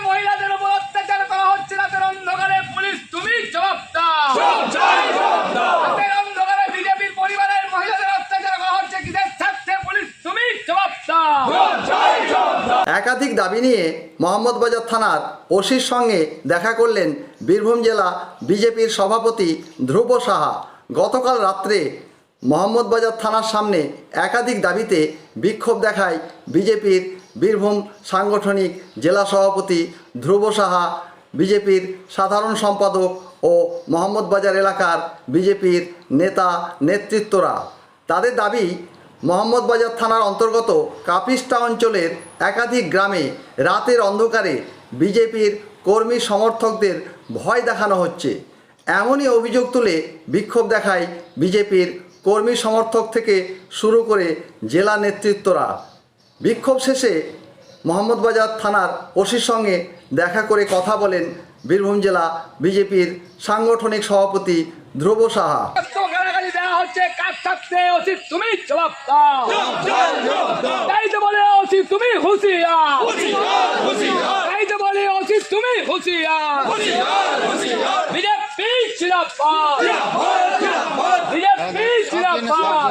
মহিলাদের উপর অত্যাচার করা হচ্ছে, রাতের অন্ধকারে পুলিশ তুমি জবাব দাও। রাতের অন্ধকারে বিজেপির পরিবারের মহিলাদের অত্যাচার করা হচ্ছে, কিসের স্বার্থে পুলিশ তুমি জবাব দাও। একাধিক দাবি নিয়ে মোহাম্মদবাজার থানার ওসির সঙ্গে দেখা করলেন বীরভূম জেলা বিজেপির সভাপতি ধ্রুব সাহা। গতকাল রাত্রে মোহাম্মদবাজার থানার সামনে একাধিক দাবিতে বিক্ষোভ দেখায় বিজেপির বীরভূম সাংগঠনিক জেলা সভাপতি ধ্রুব সাহা, বিজেপির সাধারণ সম্পাদক ও মোহাম্মদবাজার এলাকার বিজেপির নেতা নেতৃত্বরা। তাদের দাবি, মোহাম্মদবাজার থানার অন্তর্গত কাপিস্টা অঞ্চলের একাধিক গ্রামে রাতের অন্ধকারে বিজেপির কর্মী সমর্থকদের ভয় দেখানো হচ্ছে। এমনই অভিযোগ তুলে বিক্ষোভ দেখায় বিজেপির কর্মী সমর্থক থেকে শুরু করে জেলা নেতৃত্বরা। বিক্ষোভ শেষে মোহাম্মদবাজার থানার ওসির সঙ্গে দেখা করে কথা বলেন বীরভূম জেলা বিজেপির সাংগঠনিক সভাপতি ধ্রুব সাহা। তুমি জবাব দাও, তাই তো বলে ওসি তুমি হুঁশিয়ার, তাই তো বলে ওসি তুমি হুঁশিয়ার। বিজেপি জিন্দাবাদ, বিজেপি জিন্দাবাদ।